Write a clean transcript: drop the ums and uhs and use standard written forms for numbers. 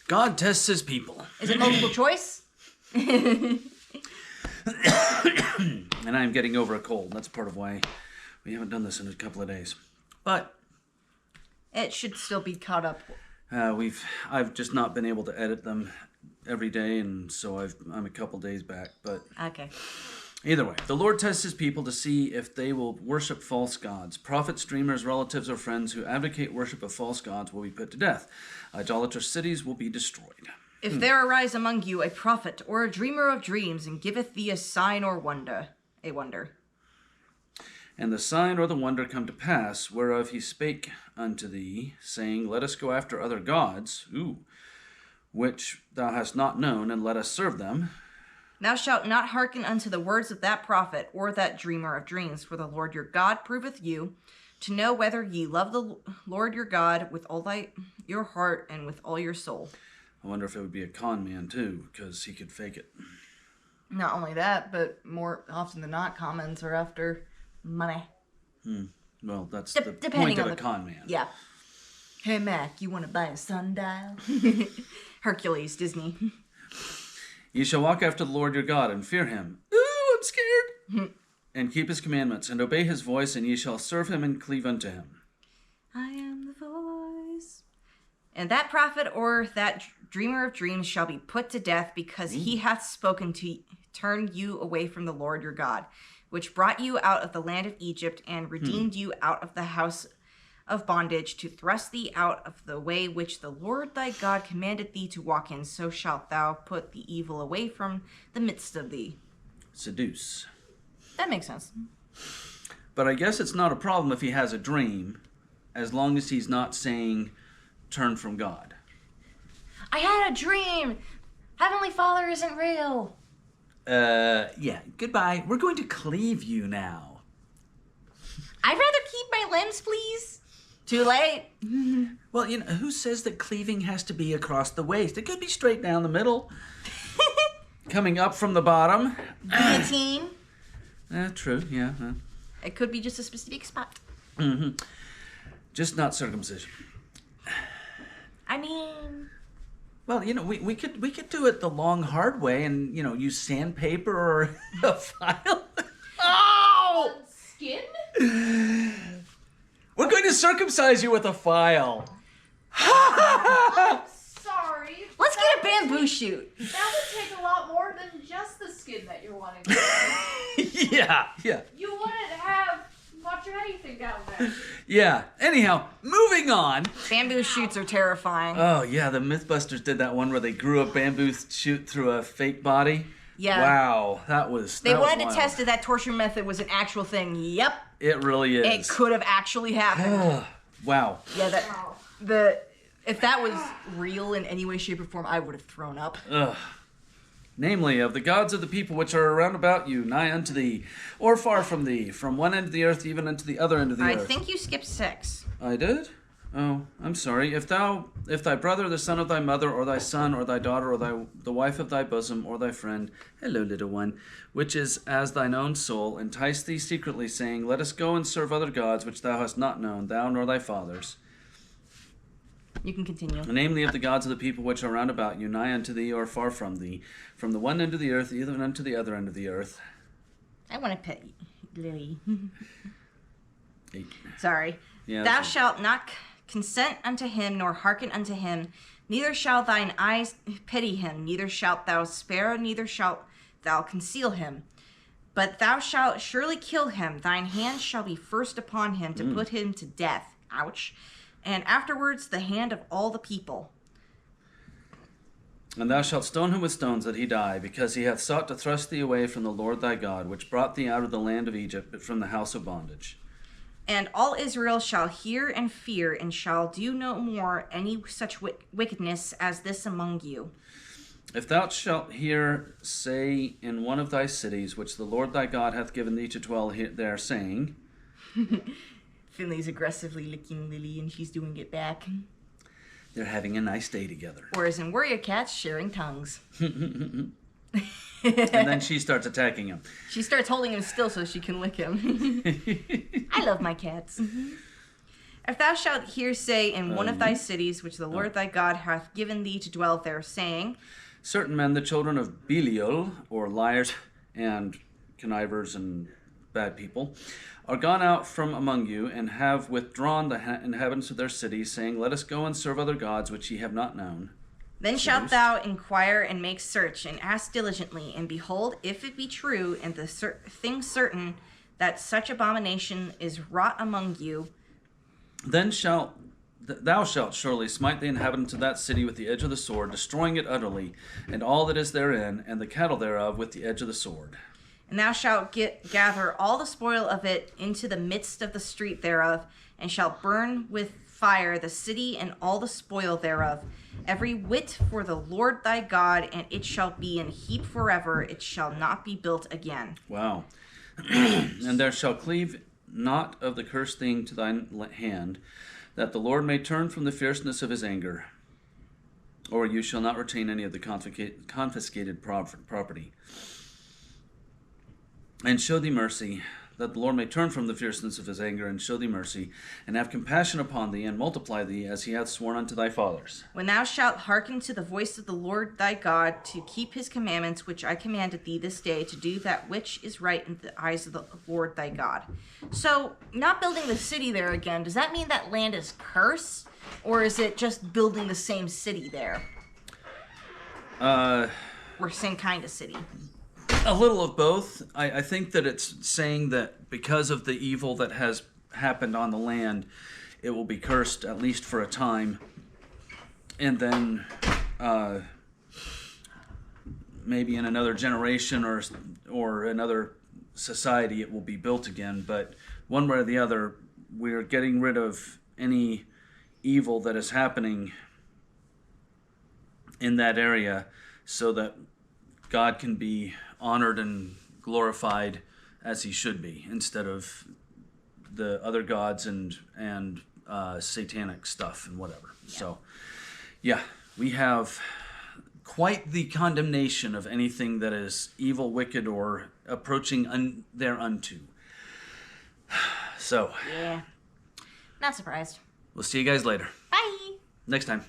God tests his people. Is it multiple choice? And I'm getting over a cold. That's part of why we haven't done this in a couple of days. But It should still be caught up. I've just not been able to edit them every day, and so I'm a couple days back. But Okay. either way, the Lord tests his people to see if they will worship false gods. Prophets, dreamers, relatives, or friends who advocate worship of false gods will be put to death. Idolatrous cities will be destroyed. If there arise among you a prophet or a dreamer of dreams, and giveth thee a sign or wonder, And the sign or the wonder come to pass, whereof he spake unto thee, saying, Let us go after other gods, which thou hast not known, and let us serve them. thou shalt not hearken unto the words of that prophet or that dreamer of dreams, for the Lord your God proveth you, to know whether ye love the Lord your God with all your heart and with all your soul. I wonder if it would be a con man, too, because he could fake it. Not only that, but more often than not, comments are after money. Well, that's the Depending point of on a con man. Yeah. Hey, Mac, you want to buy a sundial? Hercules, Disney. Ye shall walk after the Lord your God, and fear him. Ooh, I'm scared. And keep his commandments, and obey his voice, and ye shall serve him and cleave unto him. I am the voice. And that prophet or that dreamer of dreams shall be put to death, because he hath spoken to turn you away from the Lord your God, which brought you out of the land of Egypt, and redeemed you out of the house of bondage, to thrust thee out of the way which the Lord thy God commanded thee to walk in. So shalt thou put the evil away from the midst of thee. Seduce. That makes sense. But I guess it's not a problem if he has a dream, as long as he's not saying, turn from God. I had a dream. Heavenly Father isn't real. Yeah, goodbye. We're going to cleave you now. I'd rather keep my limbs, please. Too late. Well, who says that cleaving has to be across the waist? It could be straight down the middle. Coming up from the bottom. Guillotine. True, yeah. It could be just a specific spot. Just not circumcision. I mean... Well, we could do it the long, hard way and, use sandpaper or a file. Oh! Skin? We're going to circumcise you with a file. Sorry. Let's get a bamboo shoot. That would take a lot more than just the skin that you're wanting to Yeah. You wouldn't have much of anything down there. Yeah. Anyhow, moving on. Bamboo shoots are terrifying. Oh, yeah, the Mythbusters did that one where they grew a bamboo shoot through a fake body. Yeah. Wow, that was They wanted wild. to test if that torture method was an actual thing. Yep. It really is. It could have actually happened. Wow. Yeah, if that was real in any way, shape, or form, I would have thrown up. Namely, of the gods of the people which are around about you, nigh unto thee, or far from thee, from one end of the earth even unto the other end of the earth. I think you skipped 6. I did? Oh, I'm sorry. If thy brother, the son of thy mother, or thy son, or thy daughter, or the wife of thy bosom, or thy friend, hello, little one, which is as thine own soul, entice thee secretly, saying, Let us go and serve other gods which thou hast not known, thou nor thy fathers. You can continue. Namely, of the gods of the people which are round about you, nigh unto thee, or far from thee, from the one end of the earth, even unto the other end of the earth. I want to pet Lily. 8. Sorry. Yeah, Thou that's shalt not consent unto him, nor hearken unto him. Neither shall thine eyes pity him. Neither shalt thou spare, neither shalt thou conceal him. But thou shalt surely kill him. Thine hand shall be first upon him to put him to death. Ouch. And afterwards the hand of all the people. And thou shalt stone him with stones that he die, because he hath sought to thrust thee away from the Lord thy God, which brought thee out of the land of Egypt, but from the house of bondage. And all Israel shall hear and fear, and shall do no more any such wickedness as this among you. If thou shalt hear say in one of thy cities, which the Lord thy God hath given thee to dwell there, saying... Finley's aggressively licking Lily, and she's doing it back. They're having a nice day together. Whereas in Warrior Cats, sharing tongues. And then she starts attacking him. She starts holding him still so she can lick him. I love my cats. If thou shalt hear say in one of thy cities, which the Lord thy God hath given thee to dwell there, saying, Certain men, the children of Belial, or liars and connivers and bad people, are gone out from among you, and have withdrawn the inhabitants of their cities, saying, Let us go and serve other gods which ye have not known. then shalt thou inquire and make search, and ask diligently, and behold, if it be true, and the thing certain, that such abomination is wrought among you, Then thou shalt surely smite the inhabitants of that city with the edge of the sword, destroying it utterly, and all that is therein, and the cattle thereof with the edge of the sword. and thou shalt gather all the spoil of it into the midst of the street thereof, and shalt burn with fire the city and all the spoil thereof, every whit for the Lord thy God, and it shall be in heap forever, it shall not be built again. Wow. And there shall cleave not of the cursed thing to thine hand, that the Lord may turn from the fierceness of his anger, or you shall not retain any of the confiscated property. And show thee mercy, that the Lord may turn from the fierceness of his anger, and show thee mercy, and have compassion upon thee, and multiply thee, as he hath sworn unto thy fathers. When thou shalt hearken to the voice of the Lord thy God, to keep his commandments which I commanded thee this day, to do that which is right in the eyes of the Lord thy God. So, not building the city there again, does that mean that land is cursed? Or is it just building the same city there? Or same kind of city? A little of both. I think that it's saying that because of the evil that has happened on the land, it will be cursed at least for a time, and then maybe in another generation or another society it will be built again. But one way or the other, we're getting rid of any evil that is happening in that area so that God can be honored and glorified as he should be, instead of the other gods and satanic stuff and whatever. Yeah. So, yeah, we have quite the condemnation of anything that is evil, wicked, or approaching thereunto. So, yeah, not surprised. We'll see you guys later. Bye. Next time.